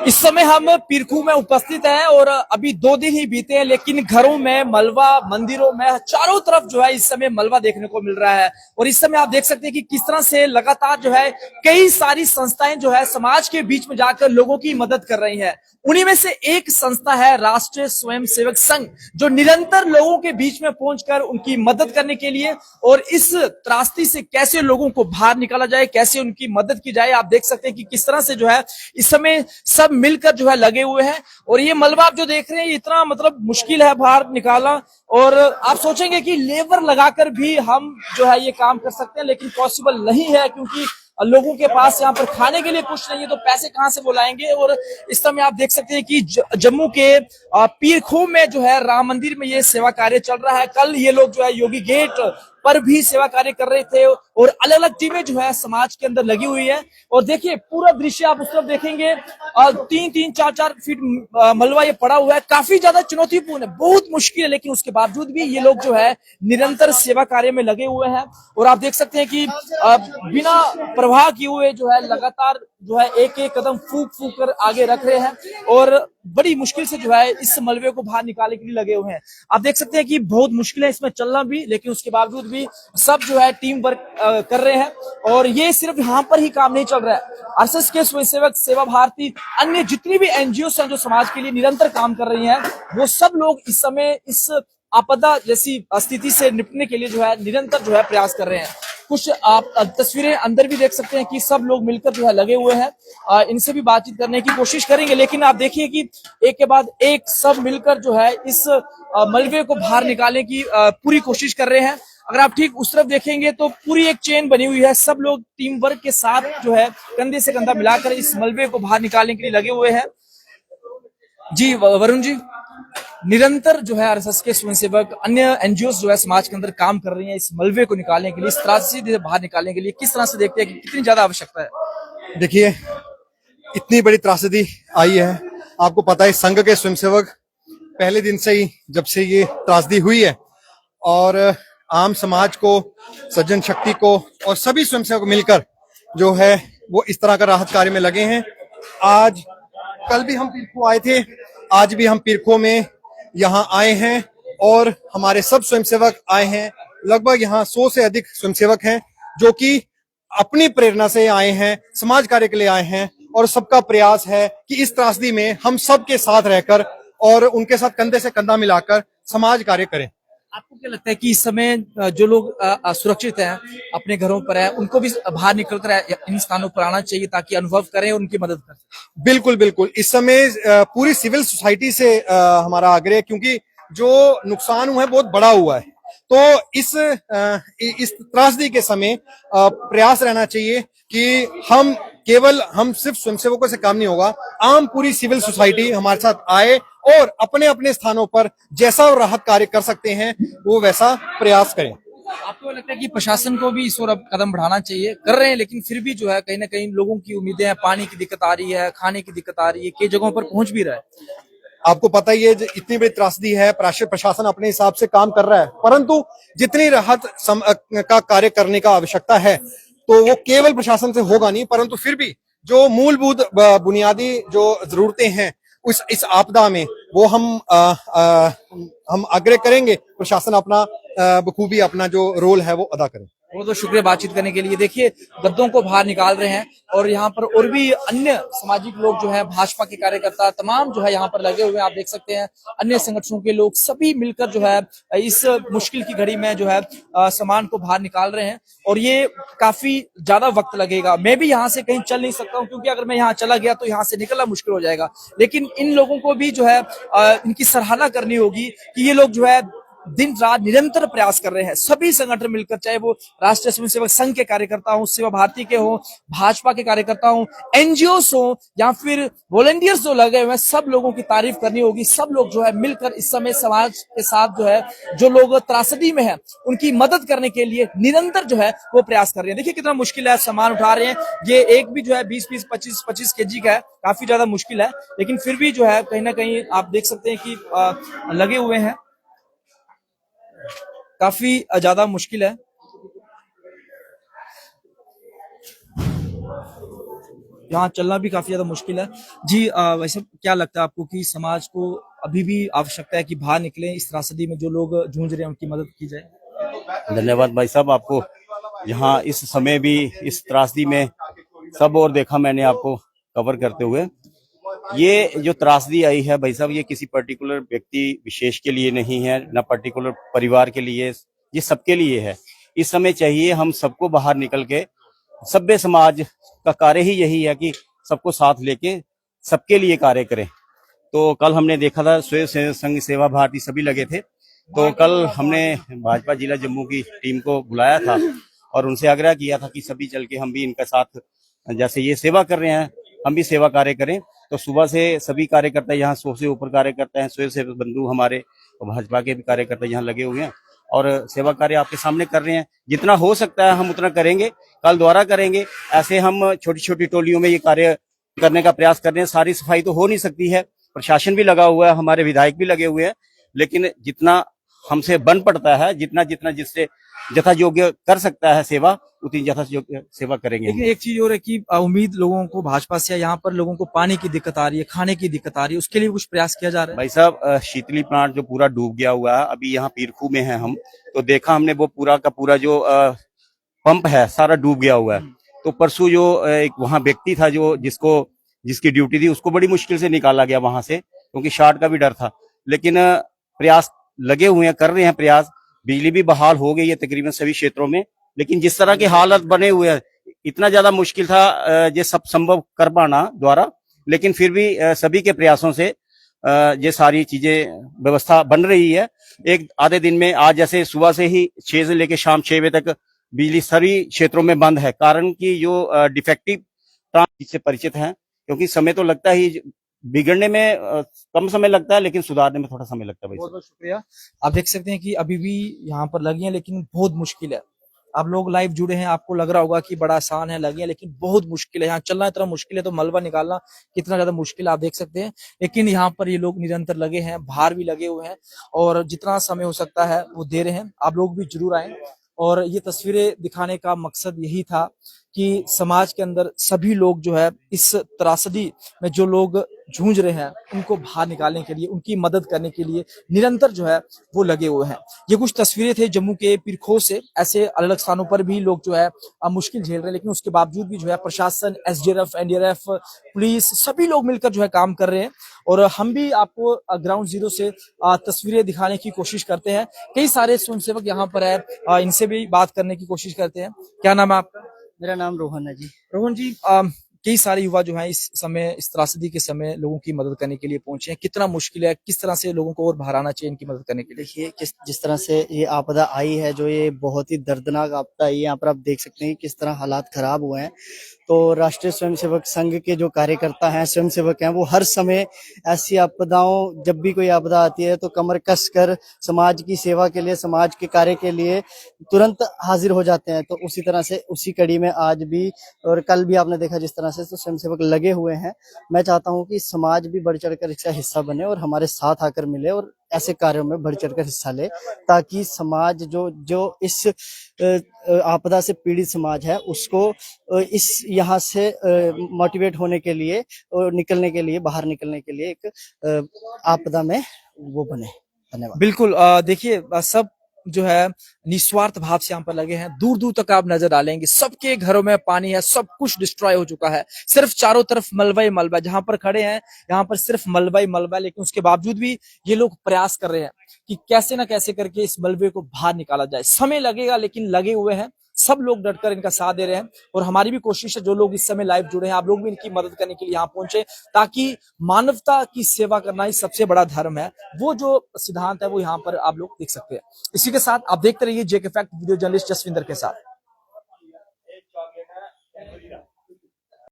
इस समय हम पीरखू में उपस्थित हैं और अभी 2 दिन ही बीते हैं, लेकिन घरों में मलबा, मंदिरों में चारों तरफ जो है इस समय मलबा देखने को मिल रहा है। और इस समय आप देख सकते हैं कि किस तरह से लगातार जो है कई सारी संस्थाएं जो है समाज के बीच में जाकर लोगों की मदद कर रही है। उन्हीं में से एक संस्था है राष्ट्रीय स्वयंसेवक संघ, जो निरंतर लोगों के बीच में पहुंचकर उनकी मदद करने के लिए और इस त्रासदी से कैसे लोगों को बाहर निकाला जाए, कैसे उनकी मदद की जाए, आप देख सकते हैं कि किस तरह से जो है इस समय सब मिलकर जो है लगे हुए हैं। और ये मलबा आप जो देख रहे हैं इतना मतलब मुश्किल है बाहर निकालना, और आप सोचेंगे कि लेबर लगाकर भी हम जो है ये काम कर सकते हैं, लेकिन पॉसिबल नहीं है, क्योंकि लोगों के पास यहाँ पर खाने के लिए कुछ नहीं है, तो पैसे कहां से बुलाएंगे। और इस समय आप देख सकते हैं कि जम्मू के पीरखू में जो है राम मंदिर में ये सेवा कार्य चल रहा है। कल ये लोग जो है योगी गेट पर भी सेवा कार्य कर रहे थे और अलग अलग टीमें जो है समाज के अंदर लगी हुई है। और देखिए पूरा दृश्य आप उस तरफ देखेंगे, 3-3, 4-4 फीट मलबा ये पड़ा हुआ है, काफी ज्यादा चुनौतीपूर्ण है, बहुत मुश्किल है, लेकिन उसके बावजूद भी ये लोग जो है निरंतर सेवा कार्य में लगे हुए हैं। और आप देख सकते हैं कि बिना परवाह किए हुए जो है लगातार जो है एक एक कदम फूक फूक कर आगे रख रहे हैं और बड़ी मुश्किल से जो है इस मलबे को बाहर निकालने के लिए लगे हुए हैं। आप देख सकते हैं कि बहुत मुश्किल है इसमें चलना भी, लेकिन उसके बावजूद भी सब जो है टीम वर्क कर रहे हैं। और ये सिर्फ यहाँ पर ही काम नहीं चल रहा है, आरएसएस के स्वयंसेवक, सेवा भारती, अन्य जितनी भी एनजीओ हैं जो समाज के लिए निरंतर काम कर रही हैं, वो सब लोग इस समय इस आपदा जैसी स्थिति से निपटने के लिए जो है निरंतर जो है प्रयास कर रहे हैं। कुछ आप तस्वीरें अंदर भी देख सकते हैं कि सब लोग मिलकर जो है लगे हुए हैं। इनसे भी बातचीत करने की कोशिश करेंगे, लेकिन आप देखिए कि एक के बाद एक सब मिलकर जो है इस मलबे को बाहर निकालने की पूरी कोशिश कर रहे हैं। अगर आप ठीक उस तरफ देखेंगे तो पूरी एक चेन बनी हुई है, सब लोग टीम वर्क के साथ जो है कंधे से कंधा मिलाकर इस मलबे को बाहर निकालने के लिए लगे हुए हैं। जी वरुण जी, निरंतर जो है आरएसएस के स्वयंसेवक, अन्य एनजीओ जो है समाज के अंदर काम कर रही हैं इस मलबे को निकालने के लिए, इस त्रासदी से बाहर निकालने के लिए, किस तरह से देखते हैं कि कितनी ज्यादा आवश्यकता है? देखिए, इतनी बड़ी त्रासदी आई है। आपको पता है संघ के स्वयंसेवक पहले दिन से ही, जब से ये त्रासदी हुई है, और आम समाज को, सज्जन शक्ति को और सभी स्वयंसेवक मिलकर जो है वो इस तरह का राहत कार्य में लगे हैं। आज कल भी हम पीरखो आए थे, आज भी हम पीरखो में यहाँ आए हैं और हमारे सब स्वयंसेवक आए हैं। लगभग यहाँ 100 से अधिक स्वयंसेवक हैं जो कि अपनी प्रेरणा से आए हैं, समाज कार्य के लिए आए हैं, और सबका प्रयास है कि इस त्रासदी में हम सबके साथ रहकर और उनके साथ कंधे से कंधा मिलाकर समाज कार्य करें। आपको क्या लगता है कि इस समय जो लोग सुरक्षित हैं, अपने घरों पर है, उनको भी बाहर निकलकर इन स्थानों पर आना चाहिए ताकि अनुभव करें और उनकी मदद करें? बिल्कुल बिल्कुल, इस समय पूरी सिविल सोसाइटी से हमारा आग्रह है, क्योंकि जो नुकसान हुआ है बहुत बड़ा हुआ है। तो इस त्रासदी के समय प्रयास रहना चाहिए कि हम सिर्फ स्वयंसेवकों से काम नहीं होगा, आम पूरी सिविल सोसाइटी हमारे साथ आए और अपने अपने स्थानों पर जैसा राहत कार्य कर सकते हैं वो वैसा प्रयास करें। आपको लगता है कि प्रशासन को भी इस ओर अब कदम बढ़ाना चाहिए? कर रहे हैं, लेकिन फिर भी जो है कहीं ना कहीं लोगों की उम्मीदें हैं, पानी की दिक्कत आ रही है, खाने की दिक्कत आ रही है, कई जगहों पर पहुंच भी रहा है। आपको पता ही है इतनी बड़ी त्रासदी है, प्रशासन अपने हिसाब से काम कर रहा है, परंतु जितनी राहत का कार्य करने का आवश्यकता है तो वो केवल प्रशासन से होगा नहीं, परंतु फिर भी जो मूलभूत बुनियादी जो जरूरतें हैं इस आपदा में वो हम आग्रह करेंगे प्रशासन अपना बखूबी अपना जो रोल है वो अदा करे। बहुत बहुत शुक्रिया बातचीत करने के लिए। देखिए गद्दों को बाहर निकाल रहे हैं और यहाँ पर और भी अन्य सामाजिक लोग जो है, भाजपा के कार्यकर्ता तमाम जो है यहाँ पर लगे हुए हैं। आप देख सकते हैं अन्य संगठनों के लोग सभी मिलकर जो है इस मुश्किल की घड़ी में जो है सामान को बाहर निकाल रहे हैं। और ये काफी ज्यादा वक्त लगेगा, मैं भी यहाँ से कहीं चल नहीं सकता हूँ, क्योंकि अगर मैं यहाँ चला गया तो यहाँ से निकलना मुश्किल हो जाएगा। लेकिन इन लोगों को भी जो है इनकी सराहना करनी होगी कि ये लोग जो है दिन रात निरंतर प्रयास कर रहे हैं, सभी संगठन मिलकर, चाहे वो राष्ट्रीय स्वयंसेवक संघ के कार्यकर्ता हो, सेवा भारती के हो, भाजपा के कार्यकर्ता हो, एनजीओ हो, या फिर वॉलंटियर्स जो लगे हुए हैं, सब लोगों की तारीफ करनी होगी। सब लोग जो है मिलकर इस समय समाज के साथ जो है, जो लोग त्रासदी में है उनकी मदद करने के लिए निरंतर जो है वो प्रयास कर रहे हैं। देखिए कितना मुश्किल है, सामान उठा रहे हैं, ये एक भी जो है 20-20, 25-25 केजी का है, काफी ज्यादा मुश्किल है, लेकिन फिर भी जो है कहीं ना कहीं आप देख सकते हैं कि लगे हुए हैं, काफी ज्यादा मुश्किल है। यहाँ चलना भी काफी ज्यादा मुश्किल है। जी वैसे क्या लगता है आपको कि समाज को अभी भी आवश्यकता है कि बाहर निकले, इस त्रासदी में जो लोग जूझ रहे हैं उनकी मदद की जाए? धन्यवाद भाई साहब आपको। यहाँ इस समय भी इस त्रासदी में सब और देखा मैंने आपको कवर करते हुए। ये जो त्रासदी आई है भाई साहब, ये किसी पर्टिकुलर व्यक्ति विशेष के लिए नहीं है, ना पर्टिकुलर परिवार के लिए, ये सबके लिए है। इस समय चाहिए हम सबको बाहर निकल के, सभ्य समाज का कार्य ही यही है कि सबको साथ लेके सबके लिए कार्य करें। तो कल हमने देखा था स्वयं संघ सेवा भारती सभी लगे थे, तो कल हमने भाजपा जिला जम्मू की टीम को बुलाया था और उनसे आग्रह किया था कि सभी चल के हम भी इनका साथ, जैसे ये सेवा कर रहे हैं हम भी सेवा कार्य करें। तो सुबह से सभी कार्यकर्ता यहाँ 100 से ऊपर कार्यकर्ता हैं, स्वयं सेवक बंधु हमारे और भाजपा के भी कार्यकर्ता यहाँ लगे हुए हैं और सेवा कार्य आपके सामने कर रहे हैं। जितना हो सकता है हम उतना करेंगे, कल द्वारा करेंगे। ऐसे हम छोटी छोटी टोलियों में ये कार्य करने का प्रयास कर रहे हैं। सारी सफाई तो हो नहीं सकती है, प्रशासन भी लगा हुआ है, हमारे विधायक भी लगे हुए हैं, लेकिन जितना हमसे बन पड़ता है, जितना जितना जिससे यथा योग्य कर सकता है सेवा, उतनी यथा योग्य सेवा करेंगे। लेकिन एक चीज और है कि उम्मीद लोगों को भाजपा से, यहाँ पर लोगों को पानी की दिक्कत आ रही है, खाने की दिक्कत आ रही है, उसके लिए कुछ प्रयास किया जा रहा है? भाई साहब शीतली प्लांट जो पूरा डूब गया हुआ है, अभी यहाँ पीरखू में है हम, तो देखा हमने वो पूरा का पूरा जो पंप है सारा डूब गया हुआ है। तो परसों जो एक वहाँ व्यक्ति था जो जिसकी ड्यूटी थी, उसको बड़ी मुश्किल से निकाला गया वहां से, क्योंकि शॉर्ट का भी डर था। लेकिन प्रयास लगे हुए हैं, कर रहे हैं प्रयास। बिजली भी बहाल हो गई है तकरीबन सभी क्षेत्रों में, लेकिन जिस तरह के हालात बने हुए हैं, इतना ज्यादा मुश्किल था ये सब संभव कर पाना द्वारा, लेकिन फिर भी सभी के प्रयासों से ये सारी चीजें व्यवस्था बन रही है। एक आधे दिन में, आज जैसे सुबह से ही 6 से लेकर शाम 6 बजे तक बिजली सभी क्षेत्रों में बंद है, कारण कि जो डिफेक्टिव ट्रांस से परिचित हैं, क्योंकि समय तो लगता ही, बिगड़ने में कम समय लगता है लेकिन सुधारने में थोड़ा समय लगता है। बहुत बहुत शुक्रिया। आप देख सकते हैं कि अभी भी यहाँ पर लगी है, लेकिन बहुत मुश्किल है। आप लोग लाइव जुड़े हैं, आपको लग रहा होगा कि बड़ा आसान है, लगी है, लेकिन बहुत मुश्किल है। यहाँ चलना इतना मुश्किल है तो मलबा निकालना कितना ज्यादा मुश्किल है आप देख सकते हैं। लेकिन यहाँ पर ये लोग निरंतर लगे हैं, बाहर भी लगे हुए हैं और जितना समय हो सकता है वो दे रहे हैं। आप लोग भी जरूर आए और ये तस्वीरें दिखाने का मकसद यही था कि समाज के अंदर सभी लोग जो है इस त्रासदी में जो लोग जूझ रहे हैं उनको बाहर निकालने के लिए, उनकी मदद करने के लिए निरंतर जो है वो लगे हुए हैं। ये कुछ तस्वीरें थे जम्मू के पीरखो से। ऐसे अलग अलग स्थानों पर भी लोग जो है मुश्किल झेल रहे हैं, लेकिन उसके बावजूद भी जो है प्रशासन, एसडीआरएफ, एनडीआरएफ, पुलिस, सभी लोग मिलकर जो है काम कर रहे हैं और हम भी आपको ग्राउंड जीरो से तस्वीरें दिखाने की कोशिश करते हैं। कई सारे स्वयंसेवक यहाँ पर है, इनसे भी बात करने की कोशिश करते हैं। क्या नाम है आपका? मेरा नाम रोहन है जी। रोहन जी, कई सारे युवा जो हैं इस समय, इस त्रासदी के समय लोगों की मदद करने के लिए पहुंचे हैं। कितना मुश्किल है, किस तरह से लोगों को और बाहर आना चाहिए इनकी मदद करने के लिए? देखिए जिस तरह से ये आपदा आई है, जो ये बहुत ही दर्दनाक आपदा आई है, यहाँ पर आप देख सकते हैं किस तरह हालात खराब हुए हैं। तो राष्ट्रीय स्वयंसेवक संघ के जो कार्यकर्ता हैं, स्वयंसेवक हैं, वो हर समय ऐसी आपदाओं, जब भी कोई आपदा आती है तो कमर कस कर समाज की सेवा के लिए, समाज के कार्य के लिए तुरंत हाजिर हो जाते हैं। तो उसी तरह से, उसी कड़ी में आज भी और कल भी आपने देखा जिस तरह से तो स्वयंसेवक लगे हुए हैं। मैं चाहता हूँ कि समाज भी बढ़ चढ़कर इसका हिस्सा बने और हमारे साथ आकर मिले और ऐसे कार्यों में बढ़ चढ़कर हिस्सा ले, ताकि समाज जो इस आपदा से पीड़ित समाज है उसको इस यहाँ से मोटिवेट होने के लिए और निकलने के लिए, बाहर निकलने के लिए एक आपदा में वो बने। धन्यवाद। बिल्कुल, देखिए सब जो है निस्वार्थ भाव से यहाँ पर लगे हैं। दूर दूर तक आप नजर डालेंगे, सबके घरों में पानी है, सब कुछ डिस्ट्रॉय हो चुका है। सिर्फ चारों तरफ मलबा ही मलबा, जहां पर खड़े हैं यहाँ पर सिर्फ मलबा ही मलबा है। लेकिन उसके बावजूद भी ये लोग प्रयास कर रहे हैं कि कैसे ना कैसे करके इस मलबे को बाहर निकाला जाए। समय लगेगा लेकिन लगे हुए हैं, सब लोग डटकर इनका साथ दे रहे हैं और हमारी भी कोशिश है, जो लोग इस समय लाइव जुड़े हैं, आप लोग भी इनकी मदद करने के लिए यहाँ पहुंचे, ताकि मानवता की सेवा करना ही सबसे बड़ा धर्म है। वो जो सिद्धांत है वो यहाँ पर आप लोग देख सकते हैं। इसी के साथ आप देखते रहिए जेके फैक्ट, वीडियो जर्नलिस्ट जसविंदर के साथ।